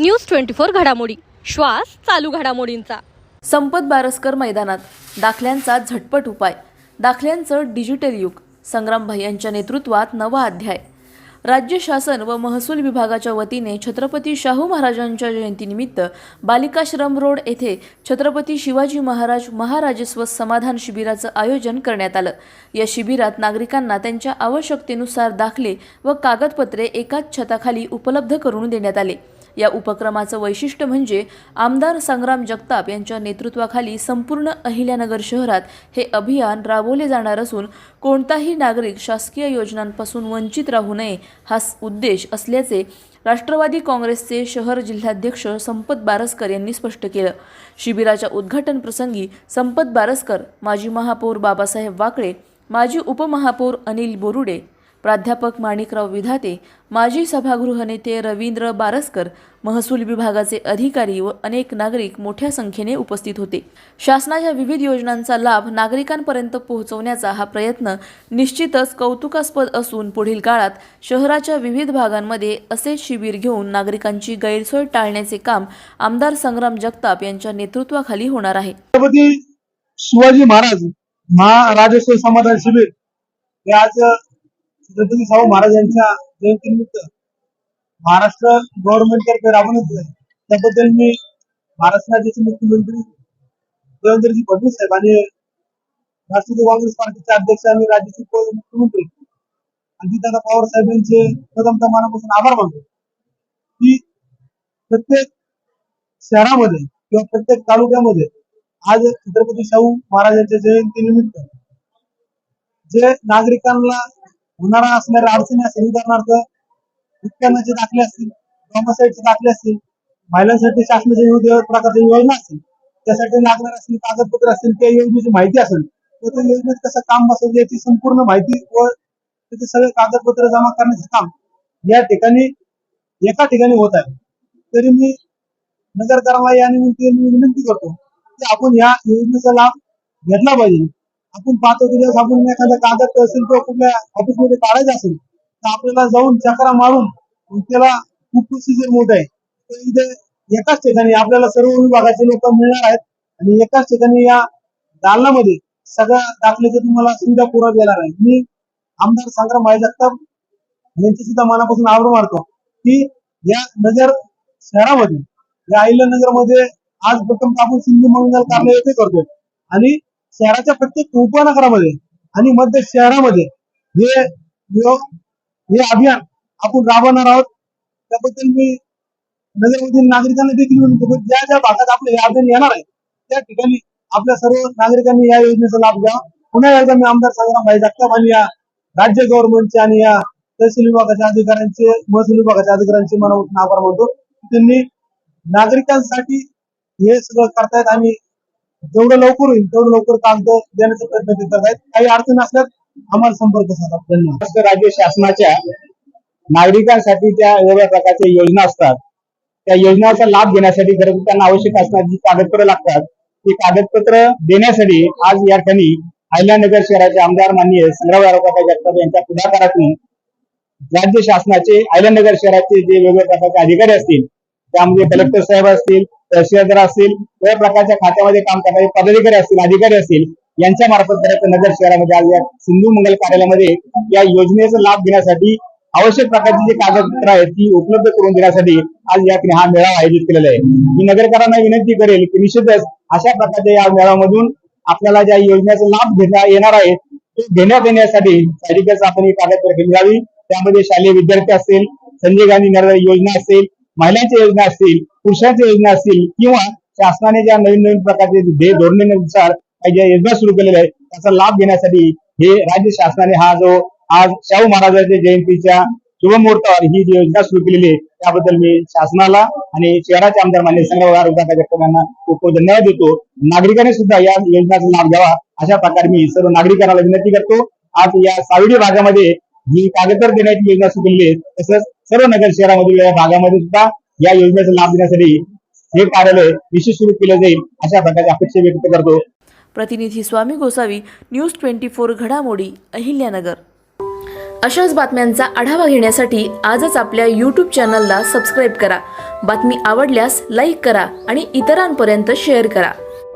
News 24 घडामोडी, श्वास चालू घडामोडींचा। संपत बारसकर मैदानात दाखल्यांचा झटपट उपाय, दाखल्यांचं डिजिटल युग, संग्राम भैयांच्या नेतृत्वात नवा अध्याय। राज्य शासन व महसूल विभागाच्या वतीने छत्रपती शाहू महाराजांच्या जयंतीनिमित्त बालिकाश्रम रोड येथे छत्रपती शिवाजी महाराज महाराजस्व समाधान शिबिराचं आयोजन करण्यात आलं। या शिबिरात नागरिकांना त्यांच्या आवश्यकतेनुसार दाखले व कागदपत्रे एकाच छताखाली उपलब्ध करून देण्यात आले। या उपक्रमाचं वैशिष्ट्य म्हणजे आमदार संग्राम जगताप यांच्या नेतृत्वाखाली संपूर्ण अहिल्यानगर शहरात हे अभियान राबवले जाणार असून कोणताही नागरिक शासकीय योजनांपासून वंचित राहू नये हा उद्देश असल्याचे राष्ट्रवादी काँग्रेसचे शहर जिल्हाध्यक्ष संपत बारसकर यांनी स्पष्ट केलं। शिबिराच्या उद्घाटन प्रसंगी संपत बारसकर, माजी महापौर बाबासाहेब वाकळे, माजी उपमहापौर अनिल बोरुडे, प्राध्यापक माणिकराव विधाते, माजी सभागृह नेते रवींद्र बारसकर, महसूल विभागाचे अधिकारी व अनेक नागरिक मोठ्या संख्येने उपस्थित होते। शासनाच्या विविध योजनांचा लाभ नागरिकांपर्यंत पोहोचवण्याचा हा प्रयत्न निश्चितच कौतुकास्पद असून पुढील काळात शहराच्या विविध भागांमध्ये असे शिबिर घेऊन नागरिकांची गैरसोय टाळण्याचे काम आमदार संग्राम जगताप यांच्या नेतृत्वाखाली होणार आहे। छत्रपती शिवाजी महाराज महाराजस्व समाधान शिबिर हे आज छत्रपती शाहू महाराजांच्या जयंतीनिमित्त महाराष्ट्र गव्हर्नमेंट तर्फे राबवण्यात आले। त्याबद्दल मी महाराष्ट्र राज्याचे मुख्यमंत्री देवेंद्रजी फडणवीस साहेब आणि राष्ट्रवादी काँग्रेस पार्टीचे अध्यक्ष आणि राज्याचे मुख्यमंत्री अजितदादा पवार साहेब यांचे प्रथमतः मनापासून आभार मानतो की प्रत्येक शहरामध्ये किंवा प्रत्येक तालुक्यामध्ये आज छत्रपती शाहू महाराजांच्या जयंतीनिमित्त जे नागरिकांना होणारा असणाऱ्या अडचणी असेल, उदाहरणार्थ उत्पन्नाचे दाखले असतील, डोमेसाईलचे दाखले असतील, महिलांसाठी शासनाच्या विविध प्रकारच्या योजना असतील, त्यासाठी लागणारे असतील कागदपत्र असतील, त्या योजनेची माहिती असेल तर त्या योजनेत कसं काम बसेल याची संपूर्ण माहिती व त्याचे सगळे कागदपत्र जमा करण्याचे काम या ठिकाणी एका ठिकाणी होत आहे। तरी मी नगरकरांना या निमित्ताने विनंती करतो की आपण या योजनेचा लाभ घेतला पाहिजे। आपण पाहतो की जर आपण एखादा कागद असेल किंवा कुठल्या ऑफिसमध्ये काढायचा असेल तर आपल्याला जाऊन चक्रा मारून त्याला खूप प्रोसिजर मोठं आहे। तर इथे एकाच ठिकाणी आपल्याला सर्व विभागाचे लोक मिळणार आहेत आणि एकाच ठिकाणी या दालनामध्ये सगळ्या दाखल्याचे तुम्हाला सुविधा पुरवण्यात येणार आहे। मी आमदार संग्राम भाई जगताप यांचे सुद्धा मनापासून आभार मानतो की या नगर शहरामध्ये या अहिल्यानगरमध्ये आज प्रथम आपण सिंधू मंगल कार्यालय येथे करतोय आणि शहराच्या प्रत्येक उपनगरामध्ये आणि मध्य शहरामध्ये हे अभियान आपण राबवणार आहोत। त्याबद्दल मी नगरमधील नागरिकांना देखील विनंती ज्या ज्या भागात आपलं हे अभियान येणार आहे त्या ठिकाणी आपल्या सर्व नागरिकांनी या योजनेचा लाभ घ्यावा। पुन्हा एकदा मी आमदार संग्राम भाई जगताप आणि या राज्य गव्हर्नमेंटचे आणि या तहसील विभागाच्या अधिकाऱ्यांचे, महसूल विभागाच्या अधिकाऱ्यांचे मनापासून आभार मानतो। त्यांनी नागरिकांसाठी हे सगळं करतायत आणि जेवढं लवकर होईल तेवढं लवकर कागद देण्याचा प्रयत्न करत आहेत। काही अडचण असल्यास आम्हाला संपर्क साधा। धन्यवाद। राज्य शासनाच्या नागरिकांसाठी ज्या वेगवेगळ्या प्रकारच्या योजना असतात त्या योजनांचा लाभ घेण्यासाठी खरं त्यांना आवश्यक असणारी जी कागदपत्र लागतात ती कागदपत्र देण्यासाठी आज या ठिकाणी अहिल्यानगर शहराचे आमदार माननीय संग्राम जगताप यांच्या पुढाकारातून राज्य शासनाचे अहिल्यानगर शहराचे जे वेगवेगळ्या प्रकारचे अधिकारी असतील त्यामध्ये कलेक्टर साहेब असतील, तहसीलदार असतील, वेगवेगळ्या प्रकारच्या खात्यामध्ये काम करणारे पदाधिकारी असतील, अधिकारी असतील यांच्या मार्फत नगर शहरामध्ये आज या सिंधू मंगल कार्यालयामध्ये या योजनेचा लाभ घेण्यासाठी आवश्यक प्रकारची जी कागदपत्र आहेत ती उपलब्ध करून देण्यासाठी आज या ठिकाणी हा मेळावा आयोजित केलेला आहे। मी नगरकरांना विनंती करेल की निश्चितच अशा प्रकारच्या या मेळाव्यामधून आपल्याला ज्या योजनेचा लाभ घेता येणार आहे तो घेण्यात येण्यासाठी साहजिकच आपण ही कागदपत्र घ्यावी। त्यामध्ये शालेय विद्यार्थी असतील, संजय गांधी नरेगा योजना असेल, महिलांच्या योजना असतील, पुरुषांच्या योजना असतील किंवा शासनाने ज्या नवीन नवीन प्रकारचे धोरणानुसार ज्या योजना सुरू केलेल्या आहेत त्याचा लाभ घेण्यासाठी हे राज्य शासनाने हा जो आज शाहू महाराजांच्या जयंतीच्या शुभमुहूर्तावर ही जी योजना सुरू केलेली आहे त्याबद्दल मी शासनाला आणि शहराचे आमदार माननीय संग्राम जगताप यांना खूप धन्यवाद देतो। नागरिकांनी सुद्धा या योजनेचा लाभ घ्यावा अशा प्रकारे मी सर्व नागरिकांना विनंती करतो। आज या सावडी भागामध्ये जी कागदपत्र देण्याची योजना सुरू केलेली आहे तसंच सर्व नगर शहरामधील या भागामध्ये सुद्धा या योजनेचा लाभ देण्यासाठी हे कार्यालय निश्चित सुरू केले जाईल अशा प्रकारची अपेक्षा व्यक्त करतो। प्रतिनिधी स्वामी गोसावी, न्यूज 24 घडामोडी, अहिल्यानगर। अशाच बातम्यांचा आढावा घेण्यासाठी आजच आपल्या यूट्यूब चॅनलला सबस्क्राईब करा. बातमी आवडल्यास लाईक करा आणि इतरांपर्यंत शेअर करा.